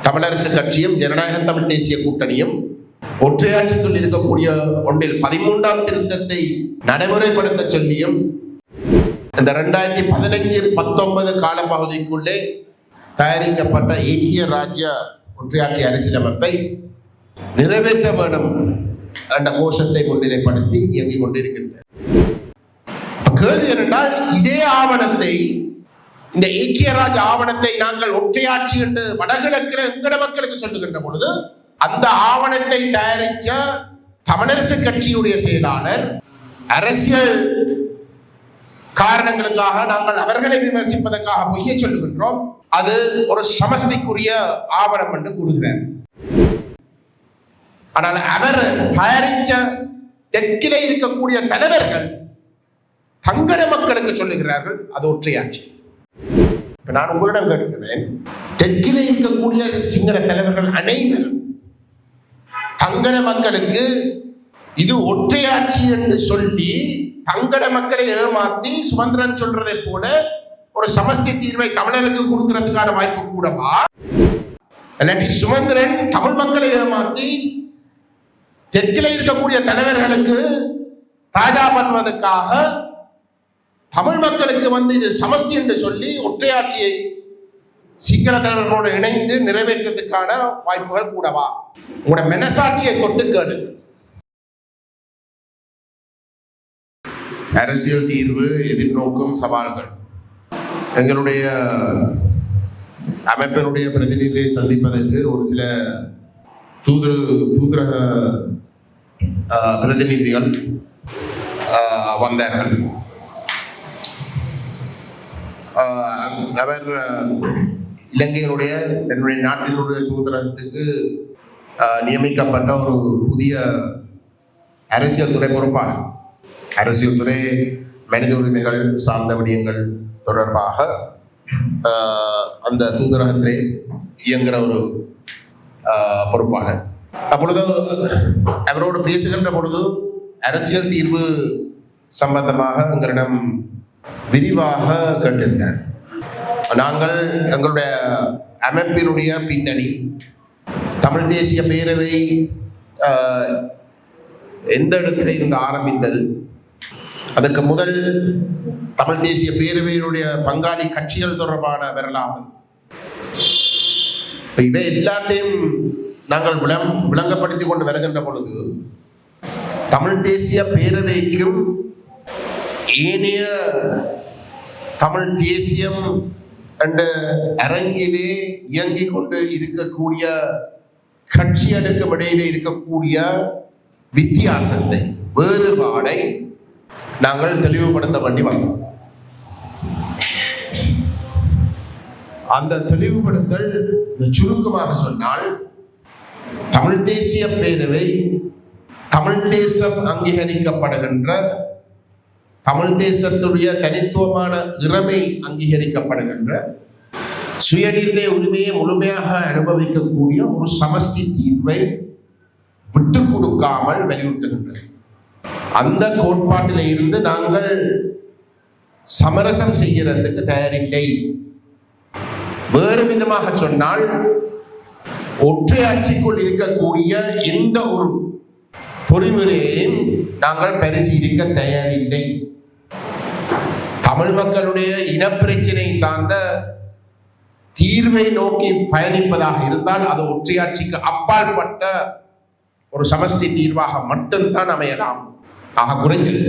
தமிழரசு கட்சியும் ஜனநாயக தமிழ் தேசிய கூட்டணியும் ஒற்றையாட்சிக்குள் இருக்கக்கூடிய ஒன்றில் 13ஆம் திருத்தத்தை நடைமுறைப்படுத்த சொல்லியும் இந்த 2015-19 காலப்பகுதிக்குள்ளே தயாரிக்கப்பட்ட ஐக்கிய ராஜ்ய ஒற்றையாட்சி அரசியலமைப்பை நிறைவேற்ற வேண்டும் என்ற கோஷத்தை முன்னிலைப்படுத்தி இயங்கிக் கொண்டிருக்கின்றன. கேள்வி என்னென்றால், இதே ஆவணத்தை, இந்த ஐக்கிய ராஜ்ய ஆவணத்தை நாங்கள் ஒற்றையாட்சி என்று வடகிழக்கில் எங்கட மக்களுக்கு சொல்லுகின்ற பொழுது, அந்த ஆவணத்தை தயாரித்த தமிழரசு கட்சியுடைய செயலாளர் அரசியல் காரணங்களுக்காக நாங்கள் அவர்களை விமர்சிப்பதற்காக பொய்யை சொல்லுகின்றோம், அது ஒரு சமஸ்திக்குரிய ஆவணம் என்று கூறுகிறார். ஆனால் அவர் தயாரித்த தெற்கிலே இருக்கக்கூடிய தலைவர்கள் தங்கட மக்களுக்கு சொல்லுகிறார்கள் அது ஒற்றையாட்சி. நான் உங்களிடம் கேட்கிறேன், தெற்கிலே இருக்கக்கூடிய சிங்கள தலைவர்கள் அனைவரும் தங்கட மக்களுக்கு இது ஒற்றையாட்சி என்று சொல்லி தங்கட மக்களை ஏமாத்தி சுமந்திரன் சொல்றதை போல ஒரு சமஸ்தி தீர்வை தமிழருக்கு கொடுக்கிறதுக்கான வாய்ப்பு கூடவா? இல்லாட்டி சுமந்திரன் தமிழ் மக்களை ஏமாத்தி தெற்கிலே இருக்கக்கூடிய தலைவர்களுக்கு தாஜா பண்ணுவதற்காக தமிழ் மக்களுக்கு இது சமஸ்தி என்று சொல்லி ஒற்றையாட்சியை சிங்கள தலைவர்களோடு இணைந்து நிறைவேற்றதுக்கான வாய்ப்புகள் கூடவா? உங்களோட மனசாட்சியை தொட்டு கேடு. அரசியல் தீர்வு எதிர்நோக்கும் சவால்கள். எங்களுடைய அமைப்பினுடைய பிரதிநிதியை சந்திப்பதற்கு ஒரு சில தூதரக பிரதிநிதிகள் வந்தார்கள். அவர் இலங்கையினுடைய தன்னுடைய நாட்டினுடைய தூதரகத்துக்கு நியமிக்கப்பட்ட ஒரு புதிய அரசியல் துறை பொறுப்பாளர். அரசியல் துறை மனித உரிமைகள் சார்ந்த விடயங்கள் தொடர்பாக அந்த தூதரகத்திலே இயங்குகிற ஒரு பொறுப்பாளர். அப்பொழுது அவரோடு பேசுகின்ற பொழுது அரசியல் தீர்வு சம்பந்தமாக எங்களிடம் விரிவாக கேட்டிருந்தார். நாங்கள் எங்களுடைய அமைப்பினுடைய பின்னணி, தமிழ் தேசிய பேரவை எந்த இடத்திலே இருந்து ஆரம்பித்தது, அதுக்கு முதல் தமிழ் தேசிய பேரவையினுடைய பங்காளி கட்சிகள் தொடர்பான வரலாறு, இவை எல்லாத்தையும் நாங்கள் விளங்கப்படுத்தி கொண்டு வருகின்ற பொழுது தமிழ் தேசிய பேரவைக்கும் ஏனைய தமிழ் தேசியம் என்ற அரங்கிலே இயங்கிக் கொண்டு இருக்கக்கூடிய கட்சிகளுக்கும் இடையிலே இருக்கக்கூடிய வித்தியாசத்தை, வேறுபாடை நாங்கள் தெளிவுபடுத்த வேண்டி வந்தோம். அந்த தெளிவுபடுத்தல் சுருக்கமாக சொன்னால், தமிழ் தேசிய பேரவை தமிழ் தேசம் அங்கீகரிக்கப்படுகின்ற, தமிழ் தேசத்துடைய தனித்துவமான இறமை அங்கீகரிக்கப்படுகின்ற, சுயநிர்ணய உரிமையை முழுமையாக அனுபவிக்கக்கூடிய ஒரு சமஷ்டி தீர்வை விட்டு கொடுக்காமல் வலியுறுத்துகின்றது. அந்த கோட்பாட்டில் இருந்து நாங்கள் சமரசம் செய்கிறதுக்கு தயாரில்லை. வேறு விதமாக சொன்னால், ஒற்றையாட்சிக்குள் இருக்கக்கூடிய எந்த ஒரு பொறிமுறையையும் நாங்கள் பரிசீலிக்க தயாரில்லை. தமிழ் மக்களுடைய இனப்பிரச்சனை சார்ந்த தீர்வை நோக்கி பயணிப்பதாக இருந்தால் அது ஒற்றையாட்சிக்கு அப்பாற்பட்ட ஒரு சமஷ்டி தீர்வாக மட்டும்தான் அமையலாம். ஆக குறைஞ்சது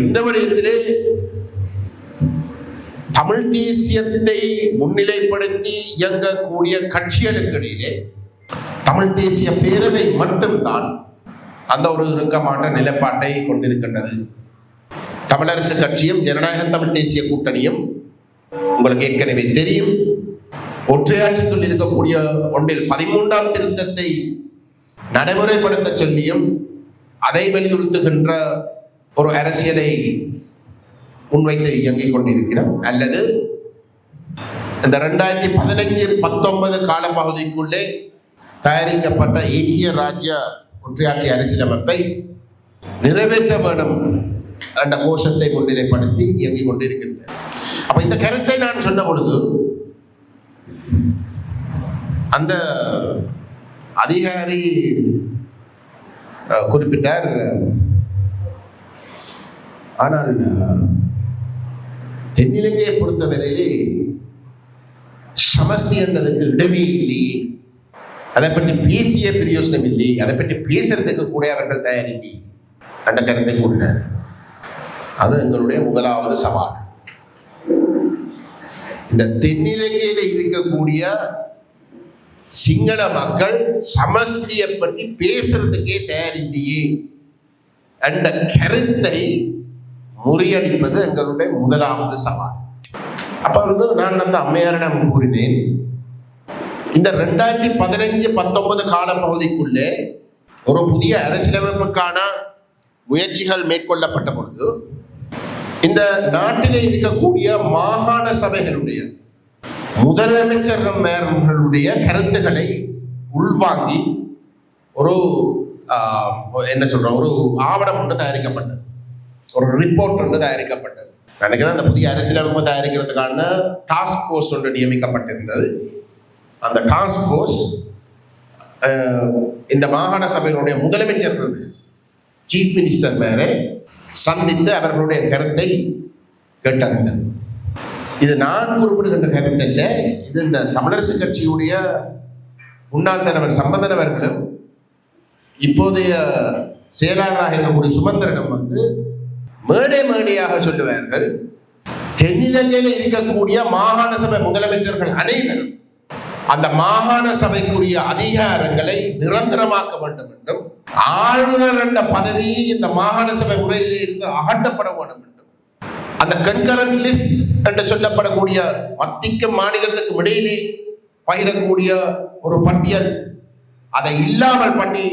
இந்த விடயத்திலே தமிழ் தேசியத்தை முன்னிலைப்படுத்தி இயங்கக்கூடிய கட்சிகளுக்கு இடையிலே தமிழ் தேசிய பேரவை மட்டும்தான் அந்த ஒரு இறுக்கமான நிலைப்பாட்டை கொண்டிருக்கின்றது. தமிழரசு கட்சியும் ஜனநாயக தமிழ் தேசிய கூட்டணியும் உங்களுக்கு ஏற்கனவே தெரியும், ஒற்றையாட்சிக்குள் இருக்கக்கூடிய ஒன்றில் 13ஆம் திருத்தத்தை நடைமுறைப்படுத்த சொல்லியும் அதை வலியுறுத்துகின்ற ஒரு அரசியலை முன்வைத்து இயங்கிக் கொண்டிருக்கிறோம். அல்லது இந்த 2015-19 காலப்பகுதிக்குள்ளே தயாரிக்கப்பட்ட ஐக்கிய ராஜ்ய ஒற்றையாட்சி அரசியலமைப்பை நிறைவேற்ற வேண்டும் என்ற கோஷத்தை முன்னிலைப்படுத்தி இயங்கிக் கொண்டிருக்கின்றன. அப்ப இந்த கருத்தை நான் சொன்ன பொழுது அந்த அதிகாரி குறிப்பிட்டார், ஆனால் தென்னிலங்கையை பொறுத்தவரையிலே சமஷ்டி என்றதுக்கு இடமே இல்லையே, அதை பற்றி பேசிய பிரயோசனம் இல்லை, அதை பற்றி பேசுறதுக்கு கூட அவர்கள் தயாரில்லை என்ற கருத்தை கூறினார். அது எங்களுடைய முதலாவது சவால். இந்த தென்னிலங்கையில இருக்கக்கூடிய சிங்கள மக்கள் சமஷ்டியை பற்றி பேசுறதுக்கே தயாரில்லையே என்ற கருத்தை முறியடிப்பது எங்களுடைய முதலாவது சவால். அப்பொழுது நான் அந்த அம்மையாரிடம் கூறினேன், இந்த 2015-19 கால பகுதிக்குள்ளே ஒரு புதிய அரசியலமைப்புக்கான முயற்சிகள் மேற்கொள்ளப்பட்ட பொழுது இந்த நாட்டிலே இருக்கக்கூடிய மாகாண சபைகளுடைய முதலமைச்சர்களுடைய கருத்துக்களை உள்வாங்கி ஒரு ஒரு ஆவணம் ஒன்று தயாரிக்கப்பட்டது, ஒரு ரிப்போர்ட் ஒன்று தயாரிக்கப்பட்டது. நினைக்கிறேன் அந்த புதிய அரசியலமைப்பு தயாரிக்கிறதுக்கான டாஸ்க் ஃபோர்ஸ் ஒன்று நியமிக்கப்பட்டிருந்தது. அந்த டாஸ்க் ஃபோர்ஸ் இந்த மாகாண சபையினுடைய முதலமைச்சர்கள் சீஃப் மினிஸ்டர் மேலே சந்தித்து அவர்களுடைய கருத்தை கேட்டறிந்தது. இது நான் குறிப்பிடுகின்ற கருத்து இல்லை, இது இந்த தமிழரசு கட்சியுடைய முன்னாள் தலைவர் சம்பந்தன் அவர்களும் இப்போதைய செயலாளராக இருக்கக்கூடிய சுமந்திரனும் மேடையாக சொல்லுவார்கள், தென்னிலங்கையில் இருக்கக்கூடிய மாகாண சபை முதலமைச்சர்கள் அனைவரும் அந்த மாகாண சபைக்குரிய அதிகாரங்களை நிரந்தரமாக்க வேண்டும் என்றும், ஆளுநர் என்ற பதவி இந்த மாகாண சபை முறையிலே இருந்து அகற்றப்பட வேண்டும் என்றும், அந்த கன்கரண்ட் லிஸ்ட் என்று சொல்லப்படக்கூடிய மத்திக்கும் மாநிலத்துக்கும் இடையிலே பகிரக்கூடிய ஒரு பட்டியல், அதை இல்லாமல் பண்ணி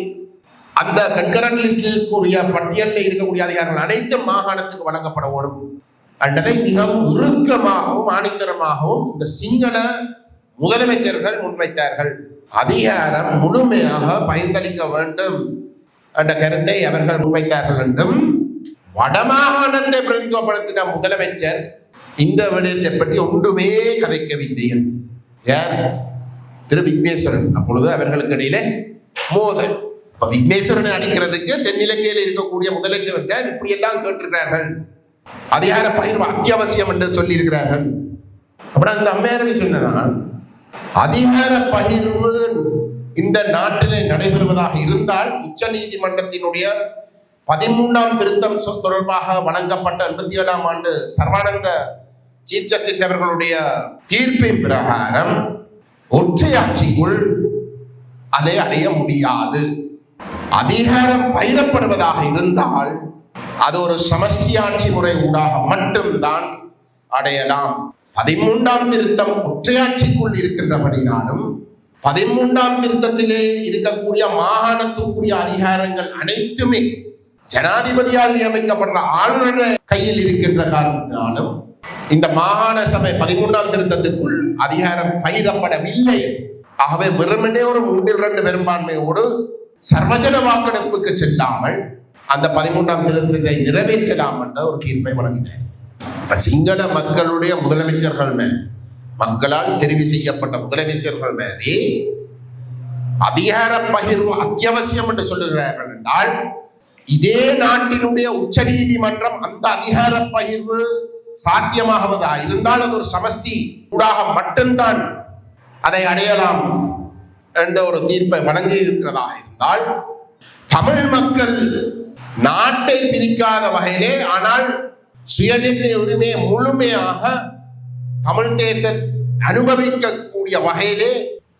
அந்த கன்கரண்ட் லிஸ்டில் கூடிய பட்டியலில் இருக்கக்கூடிய அதிகாரங்கள் அனைத்தும் மாகாணத்துக்கு வழங்கப்பட வேண்டும் என்பதை மிகவும் இறுக்கமாகவும் ஆணித்தரமாகவும் இந்த சிங்கள முதலமைச்சர்கள் முன்வைத்தார்கள். அதிகாரம் முழுமையாக பயன்பளிக்க வேண்டும் என்ற கருத்தை அவர்கள் முன்வைத்தார்கள் என்றும், வடமாகாணத்தை பிரதிநிதித்துவப்படுத்தின முதலமைச்சர் இந்த விடயத்தை பற்றி ஒன்றுமே கதைக்கவில்லை. யார்? திரு விக்னேஸ்வரன். அப்பொழுது அவர்களுக்கு இடையிலே மோதல். விக்னேஸ்வரனை அடிக்கிறதுக்கு தென்னிலங்கையில் இருக்கக்கூடிய முதலமைச்சர்கள் இப்படி எல்லாம் கேட்டிருக்கிறார்கள், அதிகார பகிர்வு அத்தியாவசியம் என்று சொல்லி இருக்கிறார்கள். அப்புறம் அந்த அம்மையாரவை சொன்னால், அதிகார பகிர்வு இந்த நாட்டிலே நடைபெறுவதாக இருந்தால் உச்ச நீதிமன்றத்தினுடைய 13ஆம் திருத்தம் தொடர்பாக வழங்கப்பட்ட 87ஆம் ஆண்டு சர்வானந்த சீஃப் ஜஸ்டிஸ் அவர்களுடைய தீர்ப்பின் பிரகாரம் ஒற்றையாட்சிக்குள் அதை அடைய முடியாது. அதிகாரம் பயிரப்படுவதாக இருந்தால் அது ஒரு சமஷ்டி ஆட்சி முறை ஊடாக மட்டும்தான் அடையலாம். 13ஆம் திருத்தம் ஒற்றையாட்சிக்குள் இருக்கின்றபடினாலும் 13ஆம் திருத்தத்திலே இருக்கக்கூடிய மாகாணத்துக்குரிய அதிகாரங்கள் அனைத்துமே ஜனாதிபதியால் நியமிக்கப்படுற ஆளுநர் கையில் இருக்கின்ற காரணத்தினாலும் இந்த மாகாண சபை 13ஆம் திருத்தத்துக்குள் அதிகாரம் பயிரப்படவில்லை. ஆகவே வெறுமனே ஒரு 3/2 பெரும்பான்மையோடு சர்வஜன வாக்கெடுப்புக்கு செல்லாமல் அந்த 13ஆம் திருத்தத்தை நிறைவேற்றலாம் என்ற ஒரு தீர்ப்பை வழங்கினார். சிங்கள மக்களுடைய முதலமைச்சர்கள் மக்களால் தெரிவு செய்யப்பட்ட முதலமைச்சர்கள் மேலே அதிகார பகிர்வு அத்தியாவசியம் என்று சொல்லுகிறார்கள் என்றால், இதே நாட்டினுடைய உச்ச நீதிமன்றம் அந்த அதிகார பகிர்வு சாத்தியமாகுவதா இருந்தால் அது ஒரு சமஷ்டி ஊடாக மட்டும்தான் அதை அடையலாம் என்ற ஒரு தீர்ப்பை வழங்கி இருக்கிறதாக இருந்தால், தமிழ் மக்கள் நாட்டை பிரிக்காத வகையிலே ஆனால் சுயநிர்ணய உரிமையை முழுமையாக தமிழ் தேசம் அனுபவிக்கக்கூடிய வகையிலே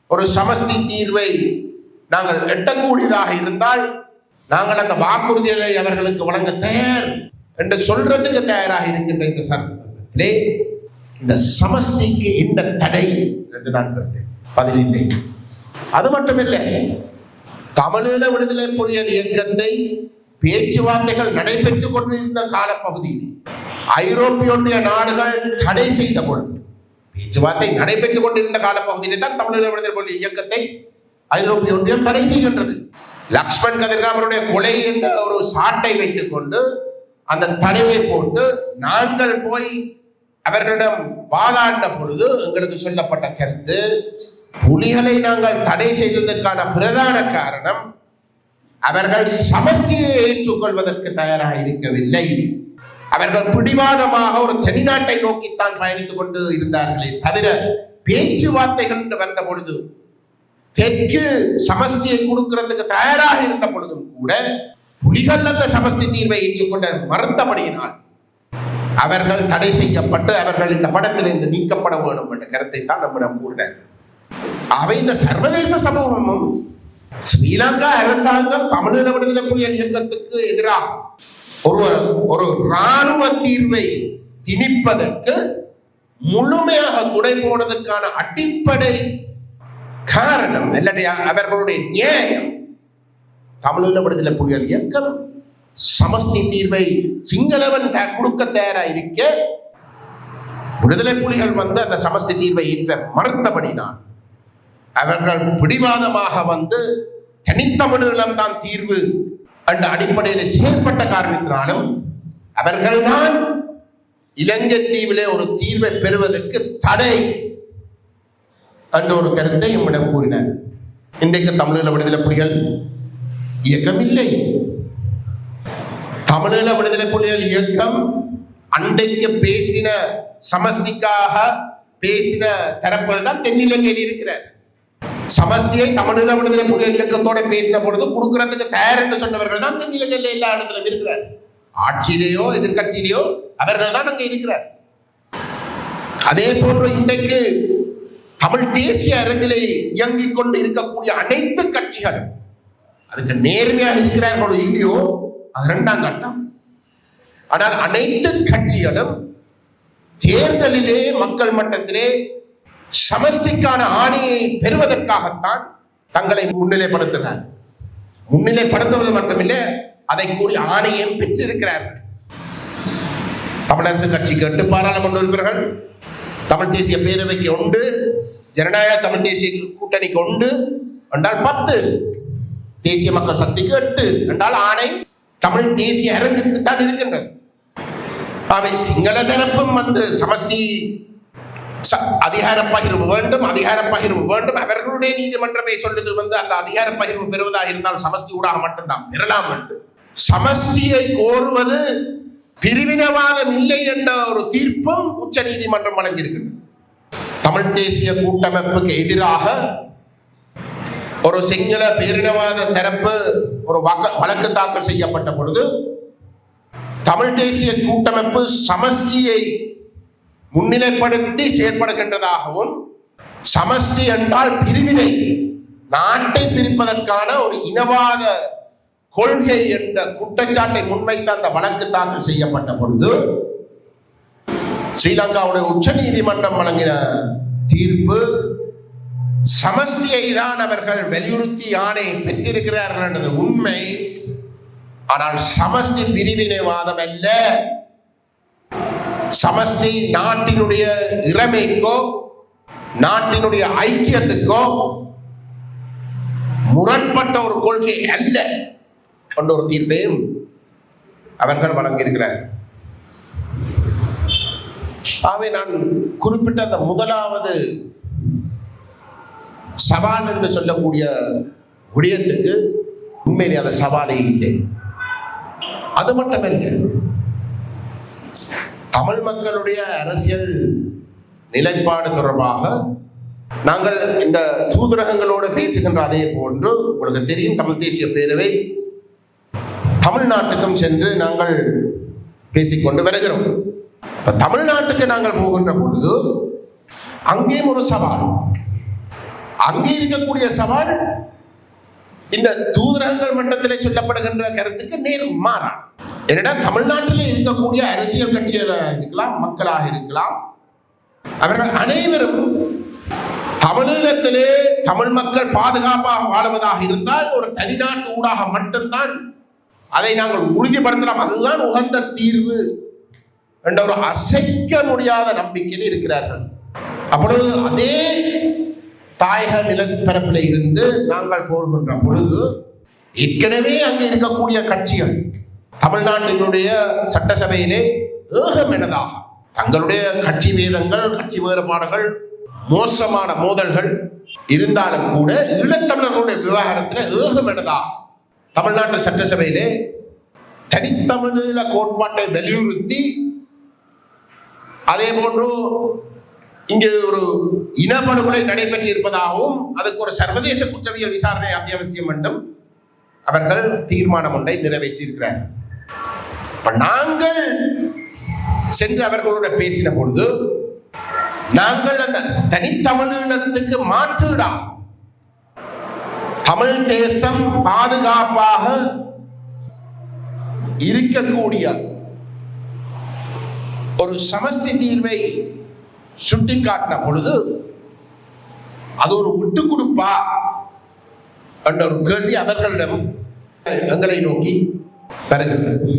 ஒரு சமஷ்டி தீர்வை நாங்கள் எட்டக்கூடியதாக இருந்தால் நாங்கள் அந்த வாக்குறுதிகளை அவர்களுக்கு வழங்க தயார் என்று சொல்றதுக்கு தயாராக இருக்கின்ற இந்த சந்தர்ப்பத்திலே இந்த சமஷ்டிக்கு என்ன தடை என்று நான் கேட்டேன். பதிலில்லை. அது மட்டுமில்லை, தமிழீழ விடுதலை புலிகள் இயக்கத்தை பேச்சுவார்த்தைகள் நடைபெற்றுக் கொண்டிருந்த காலப்பகுதியில் ஐரோப்பிய ஒன்றிய நாடுகள் தடை செய்த பொழுது, பேச்சுவார்த்தை நடைபெற்றுக் கொண்டிருந்த காலப்பகுதியிலே தான் தமிழீழ விடுதலை புலிகள் இயக்கத்தை ஐரோப்பிய ஒன்றியம் தடை செய்கின்றது. லக்ஷ்மண் கதிர்காமருடைய கொலை என்ற ஒரு சாட்டை வைத்துக் கொண்டு அந்த தடையை போட்டு நாங்கள் போய் அவர்களிடம் வாதாடின பொழுது எங்களுக்கு சொல்லப்பட்ட கருத்து, புலிகளை நாங்கள் தடை செய்ததற்கான பிரதான காரணம் அவர்கள் சமஷ்டியை ஏற்றுக்கொள்வதற்கு தயாராக இருக்கவில்லை. அவர்கள் பிடிவாதமாக ஒரு தனிநாட்டை நோக்கித்தான் பயணித்துக் கொண்டு இருந்தார்களே தவிர பேச்சுவார்த்தைகள் என்று வந்த பொழுது தெற்கு சமஷ்டியை கொடுக்கிறதுக்கு தயாராக இருந்த பொழுதும் கூட புலிகள் அந்த சமஷ்டி தீர்வை ஏற்றுக்கொண்ட மறுத்தபடியினால் அவர்கள் தடை செய்யப்பட்டு அவர்கள் இந்த படத்தில் இருந்து நீக்கப்பட வேண்டும் என்ற கருத்தை தான் நம்மிடம் கூறினார். அவை இந்த சர்வதேச சமூகமும் ஸ்ரீலங்கா அரசாங்கம் தமிழீழ விடுதலை புலிகள் இயக்கத்துக்கு எதிராக ஒரு இராணுவ தீர்வை திணிப்பதற்கு முழுமையாக துணை போனதற்கான அடிப்படை காரணம் அல்லது அவர்களுடைய நியாயம் தமிழீழ விடுதலை புலிகள் இயக்கம் சமஷ்டி தீர்வை சிங்களவன் கொடுக்க தயாராக இருக்க விடுதலை புலிகள் வந்து அந்த சமஷ்டி தீர்வை ஏற்ற மறுத்தபடினால் அவர்கள் பிடிவாதமாக வந்து தனித்தமிழீழம் தான் தீர்வு என்ற அடிப்படையில் செயல்பட்ட காரணத்தினாலும் அவர்கள்தான் இலங்கை தீவிலே ஒரு தீர்வை பெறுவதற்கு தடை என்ற ஒரு கருத்தை நம்மிடம் கூறினார். இன்றைக்கு தமிழீழ விடுதலை புலிகள் இயக்கம் இல்லை. தமிழீழ விடுதலை புலிகள் இயக்கம் அன்றைக்கு பேசின சமஷ்டிக்காக பேசின தரப்புகள் தான் தென்னிலங்கையில் இருக்கிறார். சமஷ்டியை தமிழீழ விடுதலை புலிகள் இயக்கத்தோட பேசின பொழுது கொடுக்கறதுக்கு தயார் என்று சொன்னவர்கள் தான் தென்னிலங்கையில் எல்லா இடத்திலும் இருக்கிறார். ஆட்சியிலேயோ எதிர்கட்சியிலேயோ அவர்கள் தான் அங்க இருக்கிறார். அதே போன்று இன்றைக்கு தமிழ் தேசிய அரங்கிலே இயங்கிக் கொண்டு இருக்கக்கூடிய அனைத்து கட்சிகளும் அதுக்கு நேர்மையாக இருக்கிறார்களோ இல்லையோ அது இரண்டாம் கட்டம். ஆனால் அனைத்து கட்சிகளும் தேர்தலிலே மக்கள் மட்டத்திலே சமஷ்டிக்கான ஆணையை பெறுவதற்காகத்தான் தங்களை முன்னிலைப்படுத்தினார். முன்னிலைப்படுத்துவது மட்டுமில்லை, அதை கூறி ஆணையம் பெற்றிருக்கிறார்கள். தமிழரசு கட்சிக்கு 8 பாராளுமன்ற உறுப்பினர்கள், தமிழ் தேசிய பேரவைக்கு 1, ஜனநாயக தமிழ் தேசிய கூட்டணிக்கு 1 என்றால் 10, தேசிய மக்கள் சக்திக்கு 8 என்றால் ஆணை தமிழ் தேசிய அரங்குக்கு தான் இருக்கின்றது. அவை சிங்கள தரப்பும் வந்து சமஷ்டி அதிகார பகிர்வு வேண்டும், அதிகார பகிர்வு வேண்டும். அவர்களுடைய நீதிமன்றமே சொல்லுது வந்து அந்த அதிகார பகிர்வு பெறுவதாக இருந்தால் சமஷ்டி ஊடாக மட்டும்தான் பெறலாம் என்று. சமஷ்டியை கோருவது பிரிவினவாதம் இல்லை என்ற ஒரு தீர்ப்பும் உச்ச நீதிமன்றம் வழங்கியிருக்கின்றது. தமிழ் தேசிய கூட்டமைப்புக்கு எதிராக ஒரு சிங்கள பேரினவாத தரப்பு ஒரு வழக்கு தாக்கல் செய்யப்பட்ட பொழுது தமிழ் தேசிய கூட்டமைப்பு சமஷ்டியை முன்னிலைப்படுத்தி செயற்படுகின்றதாகவும், சமஷ்டி என்றால் பிரிவினை, நாட்டை பிரிப்பதற்கான ஒரு இனவாத கொள்கை என்ற குற்றச்சாட்டை முன்வைத்த அந்த வழக்கு தாக்கல் செய்யப்பட்ட பொழுது ஸ்ரீலங்காவுடைய உச்ச நீதிமன்றம் வழங்கின தீர்ப்பு சமஷ்டியை தான் அவர்கள் வலியுறுத்தி ஆணை பெற்றிருக்கிறார்கள் என்றது உண்மை. ஆனால் சமஷ்டி பிரிவினைவாதம் அல்ல. சமஷ்டி நாட்டினுடைய இறைமைக்கோ நாட்டினுடைய ஐக்கியத்துக்கோ முரண்பட்ட ஒரு கொள்கை அல்ல என்ற ஒரு தீர்ப்பையும் அவர்கள் வழங்கியிருக்கிறார். ஆகவே நான் குறிப்பிட்ட அந்த முதலாவது சவால் என்று சொல்லக்கூடிய விடயத்துக்கு உண்மையிலே அந்த சவாலே இல்லை. அது மட்டுமல்ல, தமிழ் மக்களுடைய அரசியல் நிலைப்பாடு தொடர்பாக நாங்கள் இந்த தூதரகங்களோடு பேசுகின்ற அதே போன்று உங்களுக்கு தெரியும், தமிழ் தேசிய பேரவை தமிழ்நாட்டுக்கும் சென்று நாங்கள் பேசிக்கொண்டு வருகிறோம். தமிழ்நாட்டுக்கு நாங்கள் போகின்ற பொழுது அங்கேயும் ஒரு சவால், அங்கே இருக்கக்கூடிய சவால் இந்த தூதரகங்கள் மட்டத்திலே சொல்லப்படுகின்ற கருத்துக்கு நேர் மாறான. என்னடா தமிழ்நாட்டிலே இருக்கக்கூடிய அரசியல் கட்சிகளாக இருக்கலாம், மக்களாக இருக்கலாம், அவர்கள் அனைவரும் தமிழீழத்திலே தமிழ் மக்கள் பாதுகாப்பாக வாழ்வதாக இருந்தால் ஒரு தனிநாட்டு ஊடாக மட்டும்தான் அதை நாங்கள் உறுதிப்படுத்தலாம், அதுதான் உகந்த தீர்வு என்ற ஒரு அசைக்க முடியாத நம்பிக்கையில் இருக்கிறார்கள். அப்பொழுது அதே தாயக நிலப்பரப்பில் இருந்து நாங்கள் போகின்ற பொழுது ஏற்கனவே அங்கே இருக்கக்கூடிய கட்சிகள் தமிழ்நாட்டினுடைய சட்டசபையிலே ஏகமெனதாக தங்களுடைய கட்சி வேதங்கள், கட்சி வேறுபாடுகள், மோசமான மோதல்கள் இருந்தாலும் கூட ஈழத்தமிழர்களுடைய விவகாரத்தில் ஏகமனதா தமிழ்நாட்டு சட்டசபையிலே தனித்தமிழீழ கோட்பாட்டை வலியுறுத்தி, அதே போன்று இங்கு ஒரு இனப்படுகொலை நடைபெற்று இருப்பதாகவும் அதுக்கு ஒரு சர்வதேச குற்றவியல் விசாரணை அத்தியாவசியம் என்றும் அவர்கள் தீர்மானம் ஒன்றை நிறைவேற்றியிருக்கிறார்கள். நாங்கள் சென்று அவர்களோட பேசின பொழுது, நாங்கள் அந்த தனித்தமிழீழத்துக்கு மாற்றுடா தமிழ் தேசம் பாதுகாப்பாக இருக்கக்கூடிய ஒரு சமஷ்டி தீர்வை சுட்டிக்காட்டின பொழுது அது ஒரு விட்டு கொடுப்பா என்ற ஒரு கேள்வி அவர்களிடம் எங்களை நோக்கி வருகின்றது.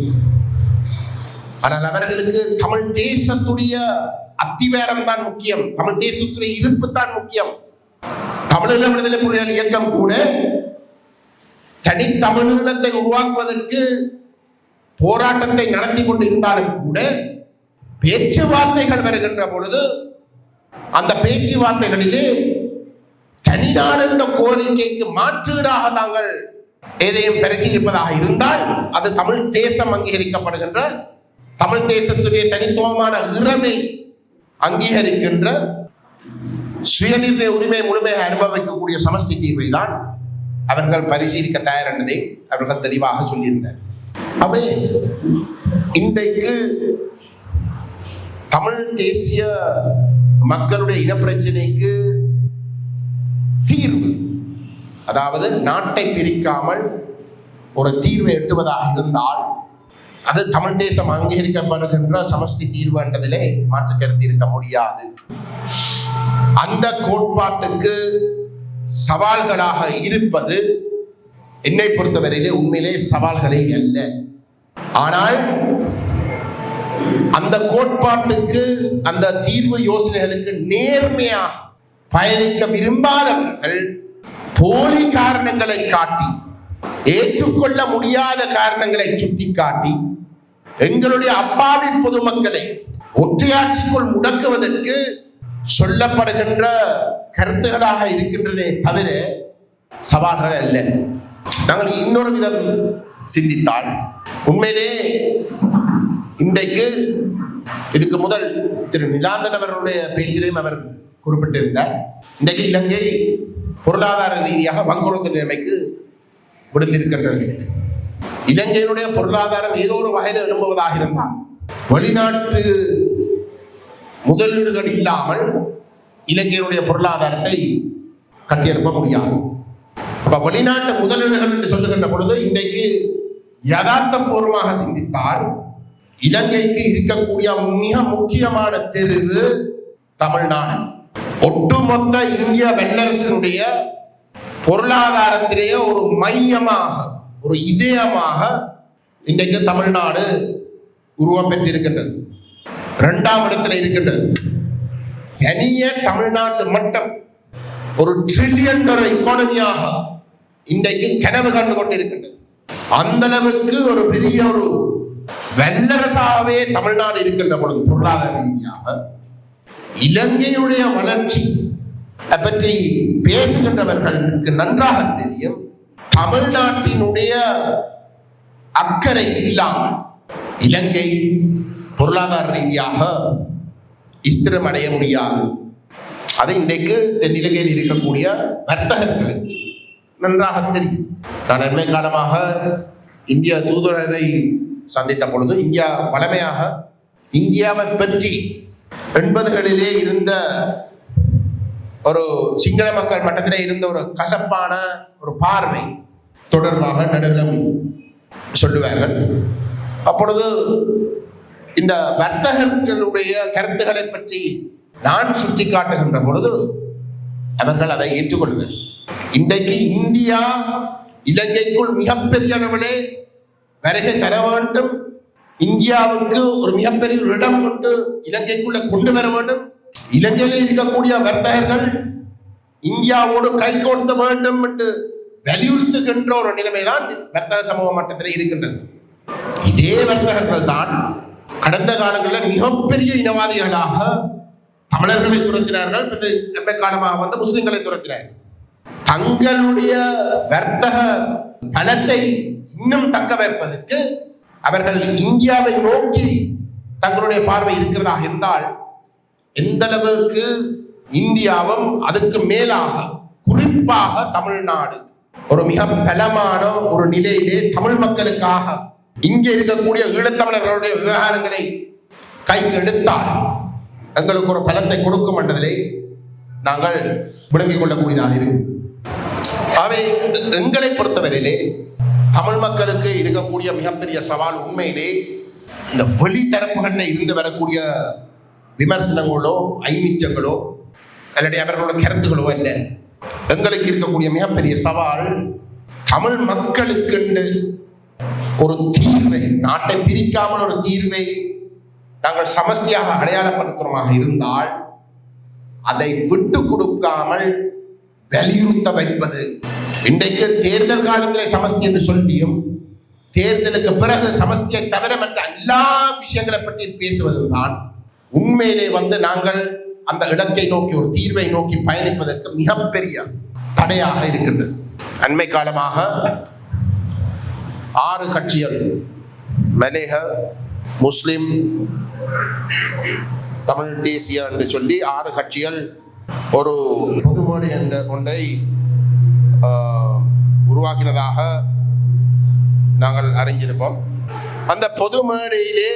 ஆனால் அவர்களுக்கு தமிழ் தேசத்துடைய அத்திவேரம் தான் முக்கியம், தமிழ் தேசத்துடைய இருப்பு தான் முக்கியம். தமிழீழ விடுதலை புலிகள் இயக்கம் கூட தனித்தமிழீழத்தை உருவாக்குவதற்கு போராட்டத்தை நடத்தி கொண்டு இருந்தாலும் கூட பேச்சுவார்த்தைகள் வருகின்ற பொழுது அந்த பேச்சுவார்த்தைகளிலே தனிநாடு என்ற கோரிக்கைக்கு மாற்றீடாக தாங்கள் எதையும் பரிசீலிப்பதாக இருந்தால் அது தமிழ் தேசம் அங்கீகரிக்கப்படுகின்ற, தமிழ் தேசத்துடைய தனித்துவமான இறமை அங்கீகரிக்கின்ற சுயநிர்ணய உரிமை முழுமையாக அனுபவிக்கக்கூடிய சமஷ்டி தீர்வை தான் அவர்கள் பரிசீலிக்க தயார் என்பதை அவர்கள் தெளிவாக சொல்லியிருந்தார். அவை இன்றைக்கு தமிழ் தேசிய மக்களுடைய இனப்பிரச்சனைக்கு தீர்வு, அதாவது நாட்டை பிரிக்காமல் ஒரு தீர்வை எட்டுவதாக இருந்தால் அது தமிழ் தேசம் அங்கீகரிக்கப்படுகின்ற சமஷ்டி தீர்வு என்றதிலே மாற்று கருத்து இருக்க முடியாது. அந்த கோட்பாட்டுக்கு சவால்களாக இருப்பது என்னை பொறுத்தவரையிலே உண்மையிலே சவால்களே அல்ல. ஆனால் அந்த கோட்பாட்டுக்கு, அந்த தீர்வு யோசனைகளுக்கு நேர்மையாக பயணிக்க விரும்பாதவர்கள் போலி காரணங்களை காட்டி, ஏற்றுக்கொள்ள முடியாத காரணங்களை சுட்டிக்காட்டி எங்களுடைய அப்பாவி பொதுமக்களை ஒற்றையாட்சிக்குள் முடக்குவதற்கு சொல்லப்படுகின்ற கருத்துகளாக இருக்கின்றனே தவிர சவால்கள் அல்ல. நாங்கள் இன்னொரு விதம் சிந்தித்தால், உண்மையிலே இன்றைக்கு இதுக்கு முதல் திரு நிலாந்தன் அவர்களுடைய பேச்சிலையும் அவர் குறிப்பிட்டிருந்தார், இன்றைக்கு இலங்கை பொருளாதார ரீதியாக வங்குரோத்த நிலைமைக்கு விடுந்திருக்கின்றது. இலங்கையினுடைய பொருளாதாரம் ஏதோ ஒரு வகையில் எழும்புவதாக இருந்தால் வெளிநாட்டு முதலீடுகள் இல்லாமல் இலங்கையினுடைய பொருளாதாரத்தை கட்டியெழுப்ப முடியாது. அப்ப வெளிநாட்டு முதலீடுகள் என்று சொல்லுகின்ற பொழுது இன்றைக்கு யதார்த்தபூர்வமாக சிந்தித்தால் இலங்கைக்கு இருக்கக்கூடிய மிக முக்கியமான தெரிவு தமிழ்நாடு. ஒட்டுமொத்த இந்திய வல்லரசினுடைய பொருளாதாரத்திலேயே ஒரு மையமாக, ஒரு இதயமாக இன்றைக்கு தமிழ்நாடு உருவம் பெற்றிருக்கின்றது. இரண்டாம் இடத்தில் இருக்கின்றது. தனிய தமிழ்நாட்டு மட்டம் ஒரு ட்ரில்லியன் டாலர் எக்கானமியாக இன்றைக்கு கனவு கண்டு கொண்டிருக்கின்றது. அந்த அளவுக்கு ஒரு பெரிய ஒரு வல்லரசாகவே தமிழ்நாடு இருக்கின்ற பொழுது பொருளாதார ரீதியாக இலங்கையுடைய வளர்ச்சி பற்றி பேசுகின்றவர்களுக்கு நன்றாக தெரியும், தமிழ்நாட்டினுடைய அக்கறை இல்லாமல் இலங்கை பொருளாதார ரீதியாக ஸ்திரம் அடைய முடியாது. அது இன்றைக்கு தென்னிலங்கையில் இருக்கக்கூடிய வர்த்தகர்களுக்கு நன்றாக தெரியும். நான் அண்மை காலமாக இந்திய தூதுவரை சந்தித்த பொழுது இந்தியா வளமையாக இந்தியாவை பற்றி 80களிலே இருந்த ஒரு சிங்கள மக்கள் மட்டத்திலே இருந்த ஒரு கசப்பான ஒரு பார்வை தொடர்பாக நடுநிலம் சொல்லுவார்கள். அப்பொழுது இந்த வர்த்தகர்களுடைய கருத்துக்களை பற்றி நான் சுட்டி காட்டுகின்ற பொழுது அவர்கள் அதை ஏற்றுக்கொள்வர். இன்றைக்கு இந்தியா இலங்கைக்குள் மிகப்பெரிய அளவிலே வருகை தர வேண்டும், இந்தியாவுக்கு ஒரு மிகப்பெரிய ஒரு இடம் கொண்டு இலங்கைக்குள்ள கொண்டு வர வேண்டும், இலங்கையில் இருக்கக்கூடிய வர்த்தகர்கள் இந்தியாவோடு கைகோர்த்த வேண்டும் என்று வலியுறுத்துகின்ற ஒரு நிலைமைதான் வர்த்தக சமூக மட்டத்தில் இருக்கின்றது. இதே வர்த்தகர்கள் தான் கடந்த காலங்களில் மிகப்பெரிய இனவாதிகளாக தமிழர்களை துரத்தினார்கள், எம்மை காலமாக வந்து முஸ்லிம்களை துரத்தினார்கள். தங்களுடைய வர்த்தக பலத்தை இன்னும் தக்க வைப்பதற்கு அவர்கள் இந்தியாவை நோக்கி தங்களுடைய பார்வை இருக்கிறதாக இருந்தால் எந்த அளவுக்கு இந்தியாவும் அதுக்கு மேலாக குறிப்பாக தமிழ்நாடு ஒரு மிக பலமான ஒரு நிலையிலே தமிழ் மக்களுக்காக இங்கே இருக்கக்கூடிய ஈழத்தமிழர்களுடைய விவகாரங்களை கைக்கு எடுத்தால் எங்களுக்கு ஒரு பலத்தை கொடுக்கும் என்பதிலே நாங்கள் விளங்கிக் கொள்ளக்கூடியதாக இருக்கும். அவை எங்களை பொறுத்தவரையிலே தமிழ் மக்களுக்கு இருக்கக்கூடிய மிகப்பெரிய சவால் உண்மையிலே இந்த வெளித்தரப்புகளில் இருந்து வரக்கூடிய விமர்சனங்களோ ஐமிச்சங்களோ அல்லது அவர்களோட கருத்துகளோ அல்ல. எங்களுக்கு இருக்கக்கூடிய மிகப்பெரிய சவால் தமிழ் மக்களுக்கு ஒரு தீர்வை, நாட்டை பிரிக்காமல் ஒரு தீர்வை நாங்கள் சமஸ்தியாக அடையாளப்படுத்துறோமாக இருந்தால் அதை விட்டு கொடுக்காமல் வலியுறுத்த வைப்பது. இன்றைக்கு தேர்தல் காலத்திலே சமஸ்தி என்று சொல்லியும் தேர்தலுக்கு பிறகு சமஸ்தியை தவிர மற்ற எல்லா விஷயங்களை பற்றி பேசுவதுதான் உண்மையிலே வந்து நாங்கள் அந்த இலக்கை நோக்கி ஒரு தீர்வை நோக்கி பயணிப்பதற்கு மிகப்பெரிய தடையாக இருக்கின்றது. அண்மை காலமாக 6 கட்சிகள், மலேக, முஸ்லிம், தமிழ் தேசிய என்று சொல்லி 6 கட்சிகள் ஒரு பொதுமேடை என்ற ஒன்றை உருவாக்கினதாக நாங்கள் அறிஞ்சிருப்போம். அந்த பொது மேடையிலே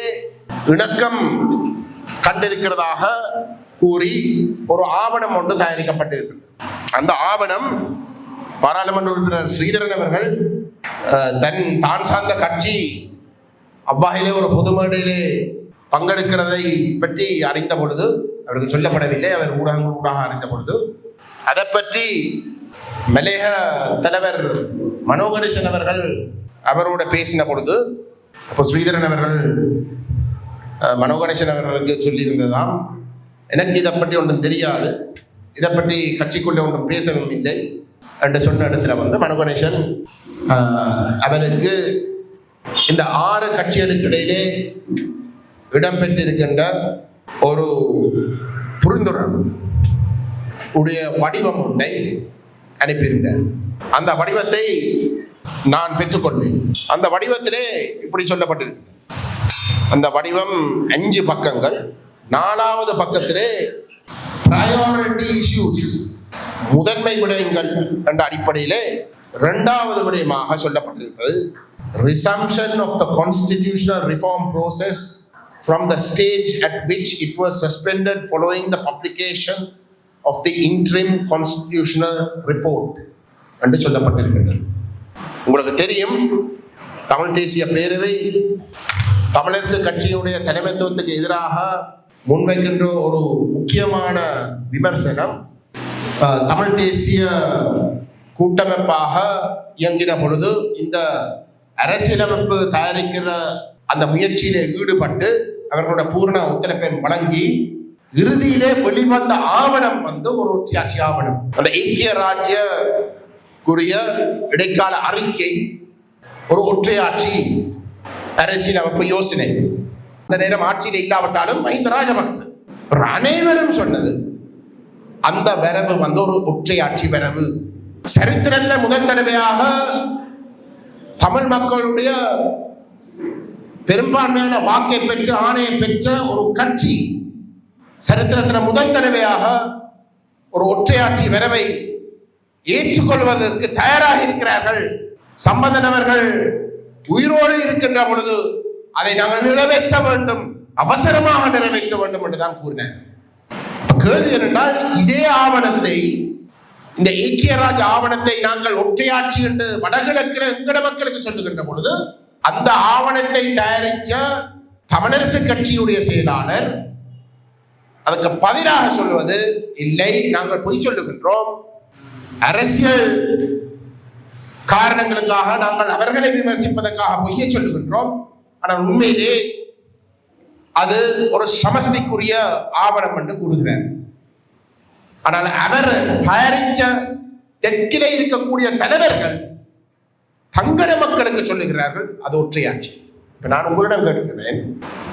இணக்கம் கண்டிருக்கிறதாக கூறி ஒரு ஆவணம் ஒன்று தயாரிக்கப்பட்டிருக்கிறது. அந்த ஆவணம் பாராளுமன்ற உறுப்பினர் ஸ்ரீதரன் அவர்கள் தான் சார்ந்த கட்சி அவ்வாயிலே ஒரு பொது மேடையிலே பங்கெடுக்கிறதை பற்றி அறிந்த பொழுது, அவருக்கு சொல்லப்படவில்லை, அவர் ஊடகங்கள் ஊடாக அறிந்த பொழுது அதை பற்றி மலேக தலைவர் மனோ கணேசன் அவர்கள் அவரோட பேசின பொழுது, அப்போ ஸ்ரீதரன் அவர்கள் மனோ கணேசன் அவர்களுக்கு சொல்லியிருந்ததாம், எனக்கு இதை பற்றி ஒன்றும் தெரியாது, இதை பற்றி கட்சிக்குள்ளே ஒன்றும் பேசவும் இல்லை என்று சொன்ன இடத்துல வந்து மனோ கணேசன் அவருக்கு இந்த 6 கட்சிகளுக்கு இடையிலே இடம்பெற்றிருக்கின்ற ஒரு புரிந்துணர்வு உடைய வடிவம் ஒன்றை அனுப்பியிருந்தார். அந்த வடிவத்தை நான் பெற்றுக்கொண்டேன். அந்த வடிவத்திலே இப்படி சொல்லப்பட்டிருக்கு. அந்த வடிவம் 5 பக்கங்கள். 4வது பக்கத்திலே priority issues, முதன்மை விடயங்கள் என்ற அடிப்படையிலே 2வது விடயமாக சொல்லப்பட்டிருக்கிறது. Resumption of the constitutional reform process from the stage at which it was suspended following the publication of the interim constitutional report என்று சொல்லப்பட்டிருக்கின்றது. உங்களுக்கு தெரியும், தமிழ் தேசிய பேரவை தமிழரசு கட்சியினுடைய தலைமைத்துவத்துக்கு எதிராக முன்வைக்கின்ற ஒரு முக்கியமான விமர்சனம், தமிழ் தேசிய கூட்டமைப்பாக இயங்கின பொழுது இந்த அரசியலமைப்பு தயாரிக்கிற அந்த முயற்சியிலே ஈடுபட்டு அவர்களோட பூரண ஒத்துழைப்பை வழங்கி இறுதியிலே வெளிவந்த ஆவணம் வந்து ஒரு ஒற்றையாட்சி ஆவணம். அந்த ஐக்கிய ராஜ்யக்குரிய இடைக்கால அறிக்கை ஒரு ஒற்றையாட்சி அரசியலமைப்பு யோசனை. அந்த நேரம் ஆட்சியில் இல்லாவிட்டாலும் மஹிந்த ராஜபக்ச அனைவரும் சொன்னது அந்த வரவு வந்து ஒரு ஒற்றையாட்சி வரவு. சரித்திரத்தில் முதல் தடவையாக தமிழ் மக்களுடைய பெரும்பான்மையான வாக்கை பெற்று ஆணையை பெற்ற ஒரு கட்சி சரித்திரத்தில் முதல் தடவையாக ஒரு ஒற்றையாட்சி வரவை ஏற்றுக்கொள்வதற்கு தயாராக இருக்கிறார்கள். சம்பந்தன் அவர்கள் உயிரோடு இருக்கின்ற பொழுது அதை நாங்கள் நிறைவேற்ற வேண்டும், அவசரமாக நிறைவேற்ற வேண்டும் என்றுதான் கூறினார். கேள்வி என்னென்றால், இதே ஆவணத்தை, இந்த ஐக்கிய ராஜ் ஆவணத்தை நாங்கள் ஒற்றையாட்சி என்று வடகிழக்கில் எங்கட மக்களுக்கு சொல்லுகின்ற பொழுது அந்த ஆவணத்தை தயாரித்த தமிழரசு கட்சியுடைய செயலாளர் அதுக்கு பதிலாக சொல்வது, இல்லை நாங்கள் பொய் சொல்லுகின்றோம், அரசியல் காரணங்களுக்காக நாங்கள் அவர்களை விமர்சிப்பதற்காக பொய்யை சொல்லுகின்றோம், ஆனால் உண்மையிலே அது ஒரு சமஸ்திக்குரிய ஆவணம் என்று கூறுகிறார். ஆனால் அவர் தயாரித்த தெற்கிலே இருக்கக்கூடிய தலைவர்கள் தங்கட மக்களுக்கு சொல்லுகிறார்கள் அது ஒற்றையாட்சி. இப்ப நான் உங்களிடம் கேட்கிறேன்,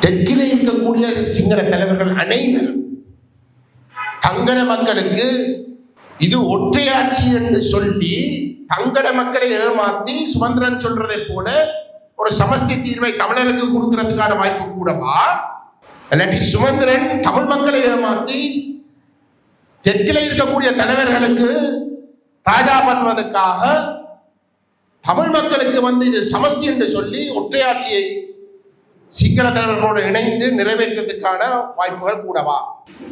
தெற்கிலே இருக்கக்கூடிய சிங்கள தலைவர்கள் அனைவரும் தங்கட மக்களுக்கு இது ஒற்றையாட்சி என்று சொல்லி தங்கட மக்களை ஏமாத்தி சுமந்திரன் சொல்றதை போல ஒரு சமஸ்தி தீர்வை தமிழருக்கு கொடுக்கிறதுக்கான வாய்ப்பு கூடவா? இல்லாட்டி சுமந்திரன் தமிழ் மக்களை ஏமாத்தி தெற்கில் இருக்கக்கூடிய தலைவர்களுக்கு தாஜா பண்ணுவதற்காக தமிழ் மக்களுக்கு இது சமஸ்தி என்று சொல்லி ஒற்றையாட்சியை சிங்கள தலைவர்களோடு இணைந்து நிறைவேற்றதுக்கான வாய்ப்புகள் கூடவா?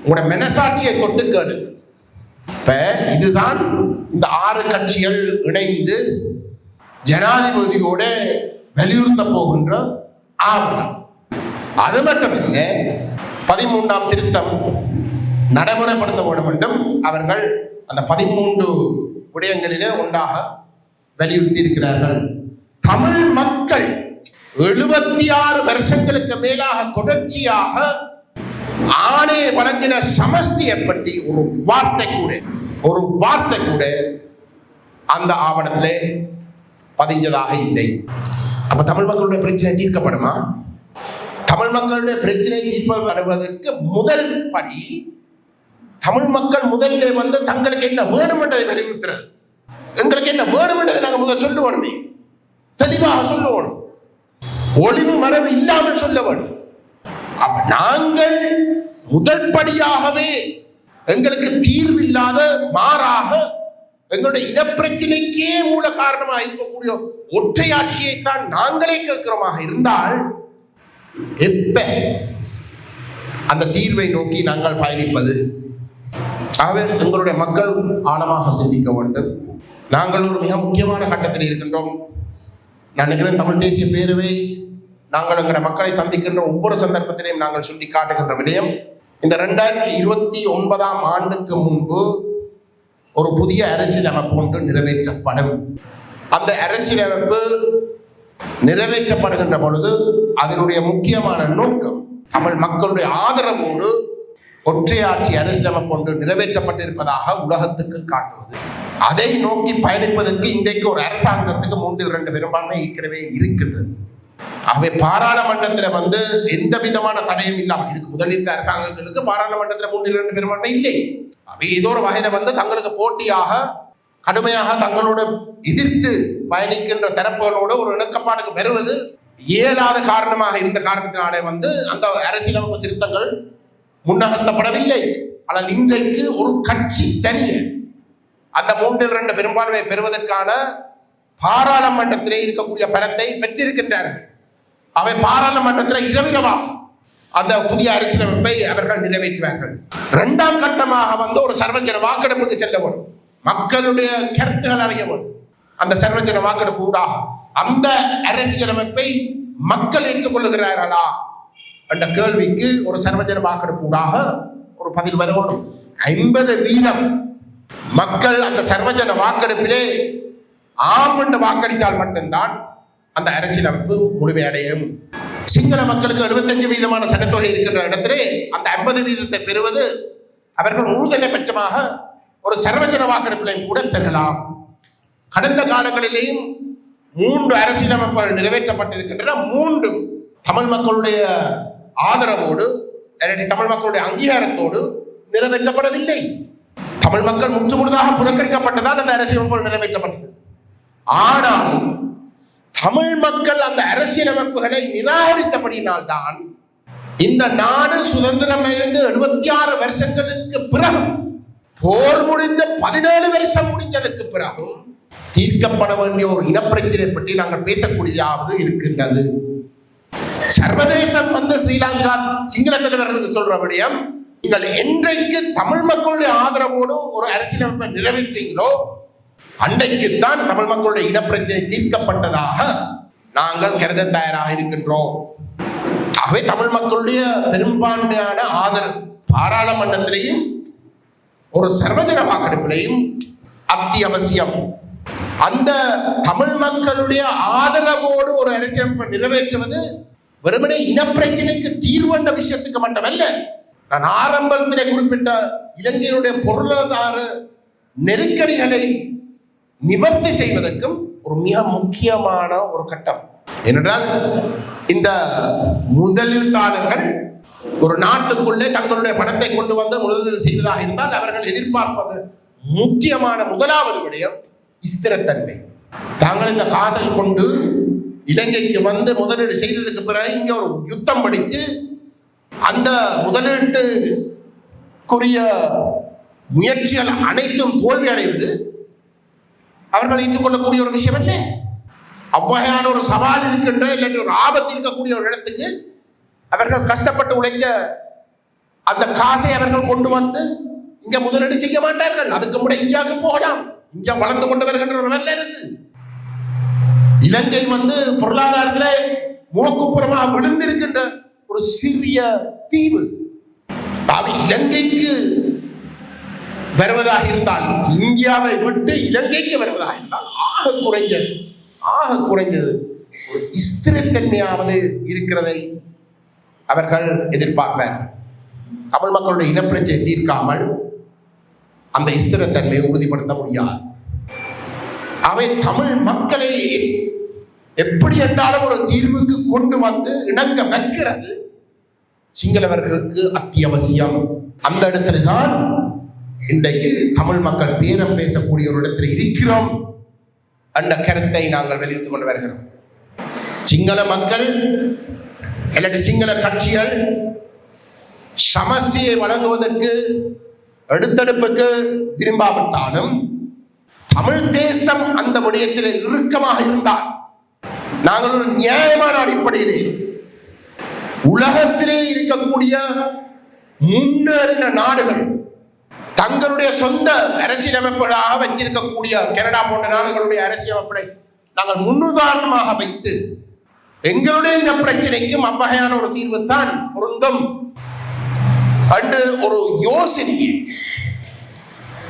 உங்களோட மனசாட்சியை தொட்டு கேடு. இப்ப இதுதான் இந்த 6 கட்சிகள் இணைந்து ஜனாதிபதியோட வலியுறுத்த போகின்ற ஆவணம். அது மட்டுமில்லை, 13ஆம் திருத்தம் நடைமுறைப்படுத்த வேண்டும் என்றும் அவர்கள் அந்த 13 விடயங்களிலே ஒன்றாக வலியுறுத்தி இருக்கிறார்கள். தமிழ் மக்கள் 76 வருஷங்களுக்கு மேலாக தொடர்ச்சியாக ஆணை வழங்கின சமஸ்தியை பற்றி ஒரு வார்த்தை கூட அந்த ஆவணத்திலே பதிஞ்சதாக இல்லை. அப்ப தமிழ் மக்களுடைய பிரச்சனை தீர்க்கப்படுமா? தமிழ் மக்களுடைய பிரச்சனை தீர்க்கப்படுவதற்கு முதல் படி தமிழ் மக்கள் முதல்ல தங்களுக்கு என்ன வேணும் என்றதை வலியுறுத்துறது. எங்களுக்கு என்ன வேணும் என்றதை நாங்கள் முதல் சொல்லுவோமே, தெளிவாக சொல்லுவோம், ஒளிவு மறைவு இல்லாமல் சொல்ல வேண்டும். அப்ப நாங்கள் முதல் படியாகவே எங்களுக்கு தீர்வில்லாத மாறாக எங்களுடைய இனப்பிரச்சனைக்கே மூல காரணமாக இருக்கக்கூடிய ஒற்றையாட்சியை தான் நாங்களே கேட்கிறோமாக இருந்தால் எப்ப அந்த தீர்வை நோக்கி நாங்கள் பயணிப்பது? ஆகவே எங்களுடைய மக்கள் ஆழமாக சிந்திக்க வேண்டும். நாங்கள் ஒரு மிக முக்கியமான கட்டத்தில் இருக்கின்றோம். நான் நினைக்கிறேன் தமிழ் தேசிய பேரவை நாங்கள் எங்களுடைய மக்களை சந்திக்கின்ற ஒவ்வொரு சந்தர்ப்பத்திலையும் நாங்கள் சுட்டி காட்டுகின்ற விடயம், இந்த 2029ஆம் ஆண்டுக்கு முன்பு ஒரு புதிய அரசியலமைப்பு ஒன்று நிறைவேற்றப்படும். அந்த அரசியலமைப்பு நிறைவேற்றப்படுகின்ற பொழுது அதனுடைய முக்கியமான நோக்கம் தமிழ் மக்களுடைய ஆதரவோடு ஒற்றையாட்சி அரசியலமைப்பு ஒன்று நிறைவேற்றப்பட்டிருப்பதாக உலகத்துக்கு காட்டுவது. அதை நோக்கி பயணிப்பதற்கு இன்றைக்கு ஒரு அரசாங்கத்துக்கு 3/2 பெரும்பான்மை ஏற்கனவே இருக்கின்றது. அவை பாராளுமன்றத்தில் எந்த விதமான தடையும் இல்லாமல், இதுக்கு முதலில் அரசாங்கங்களுக்கு பாராளுமன்றத்தில் 3/2 பெரும்பான்மை இல்லை. அவை ஏதோ ஒரு வகையில தங்களுக்கு போட்டியாக கடுமையாக தங்களோட எதிர்த்து பயணிக்கின்ற தரப்புகளோடு ஒரு இணக்கப்பாடுக்கு வருவது இயலாத காரணமாக இருந்த காரணத்தினாலே அந்த அரசியலமைப்பு திருத்தங்கள் முன்னகர்த்தப்படவில்லை. ஆனால் இன்றைக்கு ஒரு கட்சி தனியே அந்த 3/2 பெரும்பான்மையை பெறுவதற்கான பாராளுமன்றத்திலே இருக்கக்கூடிய பலத்தை பெற்றிருக்கின்றார்கள். அவை பாராளுமன்றத்தில் இரவிரவாக அந்த புதிய அரசியலமைப்பை அவர்கள் நிறைவேற்றுவார்கள். 2ஆம் கட்டமாக ஒரு சர்வஜன வாக்கெடுப்புக்கு செல்ல வேண்டும், மக்களுடைய கருத்துகள் அறிய வேண்டும். அந்த சர்வஜன வாக்கெடுப்பு ஊடாக அந்த அரசியலமைப்பை மக்கள் ஏற்றுக்கொள்ளுகிறார்களா என்ற கேள்விக்கு ஒரு சர்வஜன வாக்கெடுப்பு ஊடாக ஒரு பதில் வர வேண்டும். 50% மக்கள் அந்த சர்வஜன வாக்கெடுப்பிலே ஆம் என்று வாக்களித்தால் மட்டும்தான் அந்த அரசியலமைப்பு முழுமையடையும். சிங்கள மக்களுக்கு 75% சனத்தொகை இருக்கின்ற இடத்திலே அந்த 50% பெறுவது அவர்கள் உறுதலை பட்சமாக ஒரு சர்வஜன வாக்கெடுப்பிலையும் கூட பெறலாம். கடந்த காலங்களிலேயும் 3 அரசியலமைப்புகள் நிறைவேற்றப்பட்டிருக்கின்றன. 3 தமிழ் மக்களுடைய ஆதரவோடு தமிழ் மக்களுடைய அங்கீகாரத்தோடு நிறைவேற்றப்படவில்லை. தமிழ் மக்கள் முற்றுமுழுதாக புறக்கணிக்கப்பட்டதால் அந்த அரசியலமைப்புகள் நிறைவேற்றப்பட்டது. ஆனாலும் தமிழ் மக்கள் அந்த அரசியலமைப்புகளை நிராகரித்தபடியினால்தான் இந்த நாடு சுதந்திரம் அடைந்து 76 வருஷங்களுக்கு பிறகு, போர் முடிந்த 17 வருஷம் முடிஞ்சதற்கு பிறகும் தீர்க்கப்பட வேண்டிய ஒரு இனப்பிரச்சனை பற்றி நாங்கள் பேசக்கூடியதாவது இருக்கின்றது. சர்வதேசம் ஸ்ரீலங்கா சிங்கள தலைவர்களுக்கு சொல்ற விடயம், நீங்கள் என்றைக்கு தமிழ் மக்களுடைய ஆதரவோடு ஒரு அரசியலமைப்பை நிறைவேற்றீங்களோ அன்றைக்குத்தான் தமிழ் மக்களுடைய இனப்பிரச்சனை தீர்க்கப்பட்டதாக நாங்கள் கருத தயாராக இருக்கின்றோம். ஆகவே தமிழ் மக்களுடைய பெரும்பான்மையான ஆதரவு பாராளுமன்றத்திலேயும் ஒரு சர்வஜன வாக்கெடுப்பிலையும் அத்தியாவசியம். அந்த தமிழ் மக்களுடைய ஆதரவோடு ஒரு அரசியலமைப்பை நிறைவேற்றுவது வெறுமனே இனப்பிரச்சனைக்கு தீர்வு என்ற விஷயத்துக்கு மட்டுமல்ல, நான் ஆரம்பத்திலே குறிப்பிட்ட இலங்கையுடைய பொருளாதார நெருக்கடிகளை நிவர்த்தி செய்வதற்கும் ஒரு மிக முக்கியமான ஒரு கட்டம். ஏனென்றால் இந்த முதலீட்டாளர்கள் ஒரு நாட்டுக்குள்ளே தங்களுடைய பணத்தை கொண்டு வந்து முதலீடு செய்வதாக இருந்தால் அவர்கள் எதிர்பார்ப்பது முக்கியமான முதலாவது விடயம் ஸ்திரத்தன்மை. தாங்கள் இந்த காசை கொண்டு இலங்கைக்கு வந்து முதலீடு செய்ததுக்கு பிறகு இங்க ஒரு யுத்தம் படித்து அந்த முதலீட்டுக்குரிய முயற்சிகள் அனைத்தும் தோல்வி அடைவது அவர்கள் ஏற்றுக்கொள்ளக்கூடிய ஒரு விஷயம் அல்ல. அவ்வகையான ஒரு சவால் இருக்கின்ற இல்லாட்டி ஒரு ஆபத்து இருக்கக்கூடிய ஒரு இடத்துக்கு அவர்கள் கஷ்டப்பட்டு உழைச்ச அந்த காசை அவர்கள் கொண்டு வந்து இங்க முதலீடு செய்ய மாட்டார்கள். அதுக்கு முன்னாடி இந்தியாவுக்கு போகலாம். இந்தியா வளர்ந்து கொண்டு வருகின்ற ஒரு நல்ல அரசு. இலங்கை வந்து பொருளாதாரத்தில் முகக்குப்புறமாக விழுந்திருக்கின்ற ஒரு சிறிய தீவு. இலங்கைக்கு வருவதாக இருந்தால், இந்தியாவை விட்டு இலங்கைக்கு வருவதாக இருந்தால் ஆக குறைஞ்சது ஒரு ஸ்திரத்தன்மையாவது இருக்கிறதை அவர்கள் எதிர்பார்ப்பார். தமிழ் மக்களுடைய இனப்பிரச்சனை தீர்க்காமல் அந்த ஸ்திரத்தன்மையை உறுதிப்படுத்த முடியாது. அவை தமிழ் மக்களை எப்படி என்றாலும் ஒரு தீர்வுக்கு கொண்டு வந்து இணங்க வைக்கிறது சிங்களவர்களுக்கு அத்தியாவசியம். அந்த இடத்துல தான் இன்றைக்கு தமிழ் மக்கள் பேரம் பேசக்கூடிய ஒரு இடத்துல இருக்கிறோம் என்ற கருத்தை நாங்கள் வெளியிட்டுக் கொண்டு வருகிறோம். சிங்கள மக்கள் அல்லது சிங்கள கட்சிகள் சமஷ்டியை வழங்குவதற்கு எடுத்தெடுப்புக்கு விரும்பாவிட்டாலும் தமிழ் தேசம் அந்த விடயத்தில் இறுக்கமாக இருந்தால் நாங்கள் ஒரு நியாயமான அடிப்படையிலே உலகத்திலே இருக்கக்கூடிய முன்னேறின நாடுகள் தங்களுடைய சொந்த அரசியலமைப்பாக வைத்திருக்கக்கூடிய கனடா போன்ற நாடுகளுடைய அரசியலமைப்பை நாங்கள் முன்னுதாரணமாக வைத்து எங்களுடைய இந்த பிரச்சனைக்கும் அவ்வகையான ஒரு தீர்வு தான் பொருந்தும் என்று ஒரு யோசனையை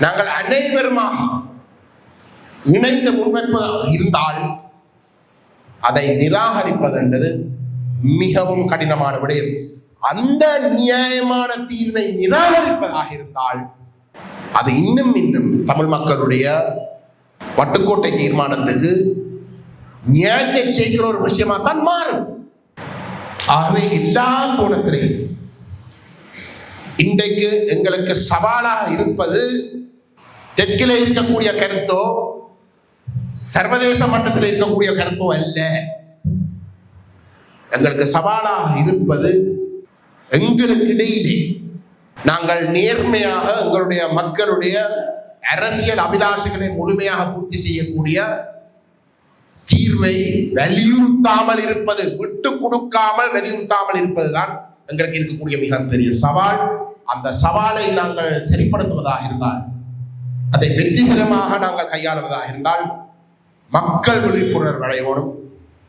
நாங்கள் அனைவருமாக இணைந்து முன்வைப்பதாக இருந்தால் அதை நிராகரிப்பது என்பது மிகவும் கடினமான விடயம். அந்த நியாயமான தீர்வை நிராகரிப்பதாக இருந்தால் அது இன்னும் தமிழ் மக்களுடைய வட்டுக்கோட்டை தீர்மானத்துக்கு நியாயத்தை செய்கிற ஒரு விஷயமா தான் மாறும். ஆகவே எல்லா கோணத்திலையும் இன்றைக்கு எங்களுக்கு சவாலாக இருப்பது தெற்கிலே இருக்கக்கூடிய கருத்தோ சர்வதேச மட்டத்தில் இருக்கக்கூடிய கருத்தோ அல்ல. எங்களுக்கு சவாலாக இருப்பது எங்களுக்கு இடையிலே நாங்கள் நேர்மையாக எங்களுடைய மக்களுடைய அரசியல் அபிலாஷைகளை முழுமையாக பூர்த்தி செய்யக்கூடிய தீர்வை வலியுறுத்தாமல் இருப்பது, விட்டு கொடுக்காமல் வலியுறுத்தாமல் இருப்பதுதான் எங்களுக்கு இருக்கக்கூடிய மிக பெரிய சவால். அந்த சவாலை நாங்கள் சரிப்படுத்துவதாக இருந்தால், அதை வெற்றிகரமாக நாங்கள் கையாளுவதாக இருந்தால் மக்கள் விழிப்புணர்வு அடையணும்.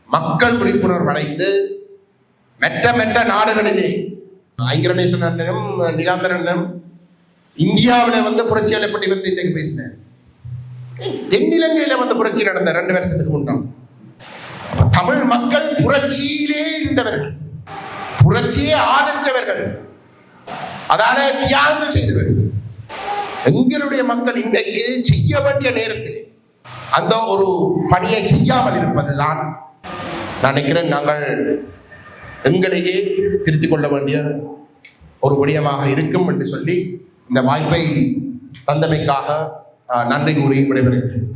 மக்கள் விழிப்புணர்வு அடைந்து மெட்ட நாடுகளிலே ஐங்கரநேசன் அண்ணனும் நிலாந்தரனும் இந்தியாவில வந்து புரட்சியாளை பற்றி வந்து இன்றைக்கு பேசினேன். தென்னிலங்கையில வந்து புரட்சி நடந்த 2 வருஷத்துக்கு முன்னாள் தமிழ் மக்கள் புரட்சியிலே இருந்தவர்கள், புரட்சியை ஆதரித்தவர்கள், அதால தியாகங்கள் செய்தவர்கள். எங்களுடைய மக்கள் இன்றைக்கு செய்ய வேண்டிய நேரத்தில் அந்த ஒரு பணியை செய்யாமல் இருப்பதுதான் நான் நினைக்கிறேன் நாங்கள் எங்களையே திருத்திக் கொள்ள வேண்டிய ஒரு விடயமாக இருக்கும் என்று சொல்லி இந்த வாய்ப்பை தந்தமைக்காக நன்றி கூறி விடைபெறுகிறேன்.